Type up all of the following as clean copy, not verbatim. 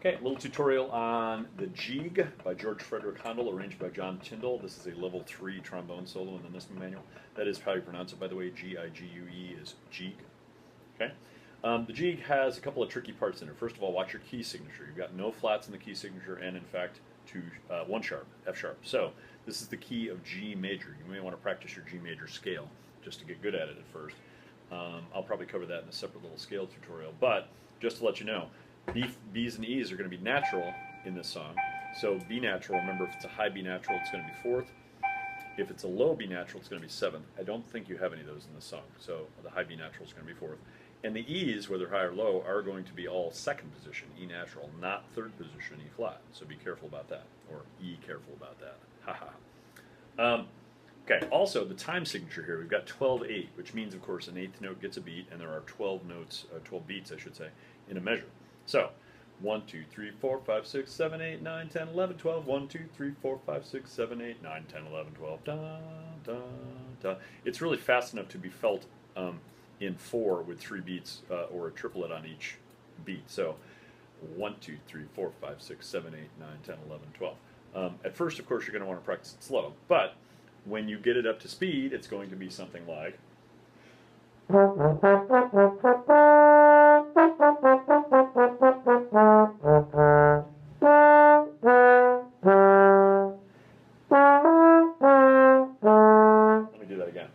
Okay, a little tutorial on the Gigue by George Frederick Handel, arranged by John Tyndall. This is a level 3 trombone solo in the NYSSMA manual. That is how you pronounce it, by the way. G-I-G-U-E is Gigue. Okay. The Gigue has a couple of tricky parts in it. First of all, watch your key signature. You've got no flats in the key signature and, in fact, one sharp, F sharp. So this is the key of G major. You may want to practice your G major scale just to get good at it at first. I'll probably cover that in a separate little scale tutorial. But just to let you know, B's and E's are going to be natural in this song. So B natural, remember, if it's a high B natural, it's going to be 4th. If it's a low B natural, it's going to be 7th. I don't think you have any of those in this song. So the high B natural is going to be 4th. And the E's, whether high or low, are going to be all 2nd position, E natural, not 3rd position, E flat. So be careful about that, or E careful about that. Ha. Okay, also the time signature here, we've got 12-8, which means, of course, an 8th note gets a beat, and there are 12 notes, 12 beats, I should say, in a measure. So, 1, 2, 3, 4, 5, 6, 7, 8, 9, 10, 11, 12, 1, 2, 3, 4, 5, 6, 7, 8, 9, 10, 11, 12, da, da, da. It's really fast enough to be felt in 4 with 3 beats or a triplet on each beat. So, 1, 2, 3, 4, 5, 6, 7, 8, 9, 10, 11, 12. At first, of course, you're going to want to practice it slow, but when you get it up to speed, it's going to be something like... Let me do that again.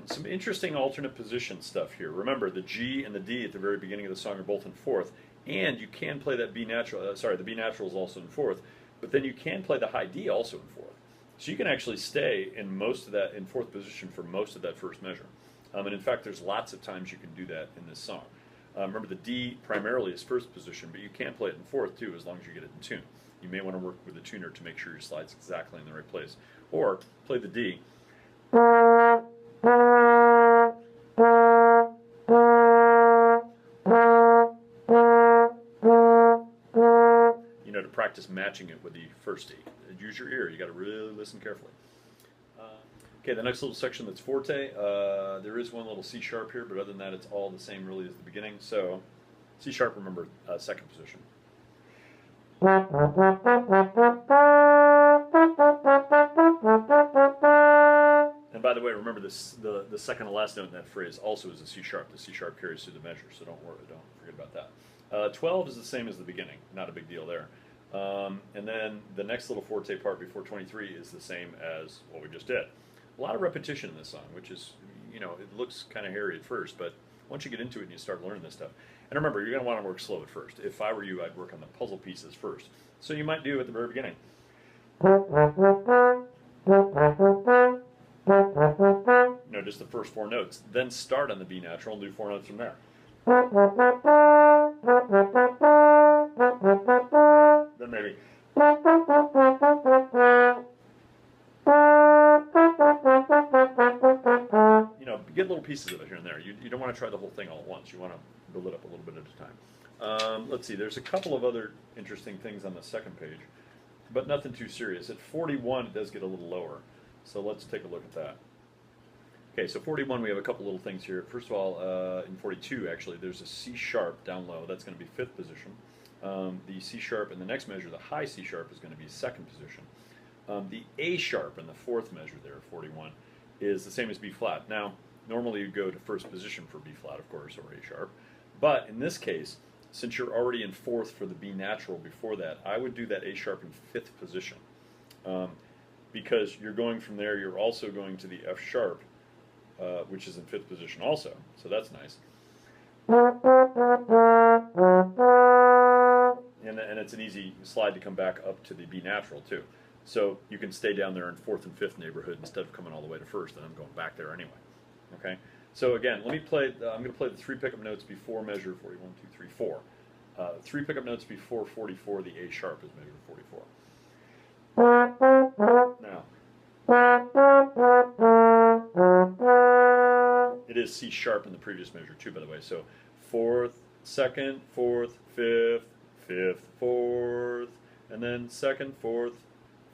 Some interesting alternate position stuff here. Remember, the G and the D at the very beginning of the song are both in 4th, and you can play that B natural, the B natural is also in 4th, but then you can play the high D also in 4th. So you can actually stay in most of that, in 4th position for most of that first measure. And in fact, there's lots of times you can do that in this song. Remember, the D primarily is 1st position, but you can play it in 4th too, as long as you get it in tune. You may want to work with the tuner to make sure your slide's exactly in the right place. Or play the D. To practice matching it with the first D. Use your ear. You got to really listen carefully. Okay, the next little section that's forte. There is one little C sharp here, but other than that, it's all the same really as the beginning. So, C sharp, remember, 2nd position. And by the way, remember this: the second to last note in that phrase also is a C sharp. The C sharp carries through the measure, so don't forget about that. 12 is the same as the beginning. Not a big deal there. And then the next little forte part before 23 is the same as what we just did. A lot of repetition in this song, which is, you know, it looks kind of hairy at first, but once you get into it and you start learning this stuff. And remember, you're going to want to work slow at first. If I were you, I'd work on the puzzle pieces first. So you might do at the very beginning. You know, just the first 4 notes. Then start on the B natural and do 4 notes from there. Then maybe. You know, get little pieces of it here and there. You don't want to try the whole thing all at once. You want to build it up a little bit at a time. Let's see, there's a couple of other interesting things on the 2nd page, but nothing too serious. At 41, it does get a little lower. So let's take a look at that. Okay, so 41, we have a couple little things here. First of all, in 42, actually, there's a C sharp down low. That's going to be 5th position. The C sharp in the next measure, the high C sharp, is going to be 2nd position. The A sharp in the 4th measure there, 41, is the same as B flat. Now, normally you go to 1st position for B flat, of course, or A sharp. But in this case, since you're already in 4th for the B natural before that, I would do that A sharp in 5th position. Because you're going from there, you're also going to the F sharp, which is in 5th position also. So that's nice. And it's an easy slide to come back up to the B natural too. So you can stay down there in 4th and 5th neighborhood instead of coming all the way to 1st, and I'm going back there anyway. Okay. So again, let me play. I'm going to play the 3 pickup notes before measure 41, 2, 3, 4. 3 pickup notes before 44. The A sharp is measure 44. Now, it is C sharp in the previous measure too, by the way. So 4th, 2nd, 4th, 5th, 5th, 4th, and then 2nd, 4th,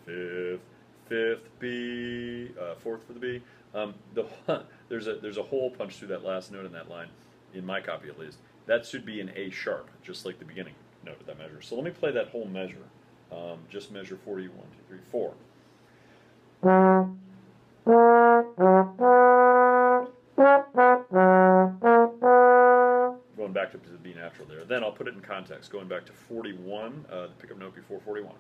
fifth, fifth B, fourth for the B. There's a hole punched through that last note in that line, in my copy at least. That should be an A sharp, just like the beginning note of that measure. So let me play that whole measure. Just measure 40, 1, 2, 3, 4. Going back to the B natural there. Then I'll put it in context, going back to 41, the pickup note before 41.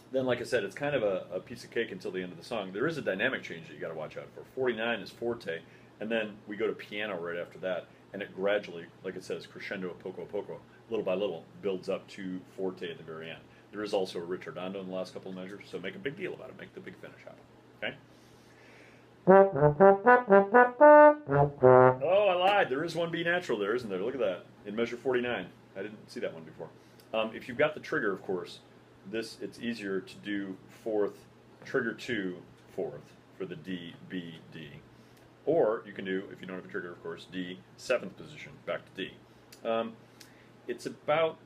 Then, like I said, it's kind of a piece of cake until the end of the song. There is a dynamic change that you got to watch out for. 49 is forte, and then we go to piano right after that, and it gradually, like it says, crescendo a poco a poco, little by little, builds up to forte at the very end. There is also a ritardando in the last couple of measures, so make a big deal about it. Make the big finish happen. Okay? Oh, I lied. There is one B natural there, isn't there? Look at that. In measure 49. I didn't see that one before. If you've got the trigger, of course, it's easier to do fourth, trigger 2, fourth for the D, B, D. Or you can do, if you don't have a trigger, of course, D, 7th position, back to D. It's about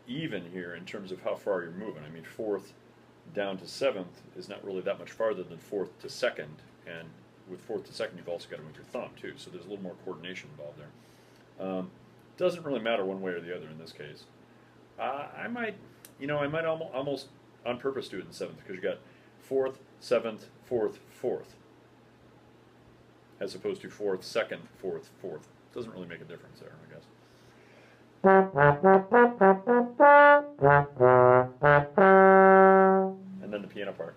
even here in terms of how far you're moving. I mean, 4th down to 7th is not really that much farther than 4th to 2nd, and with 4th to 2nd, you've also got to move your thumb, too, so there's a little more coordination involved there. Doesn't really matter one way or the other in this case. I might almost on purpose do it in 7th, because you got 4th, 7th, 4th, 4th, as opposed to 4th, 2nd, 4th, 4th. Doesn't really make a difference there, I guess. And then the piano part.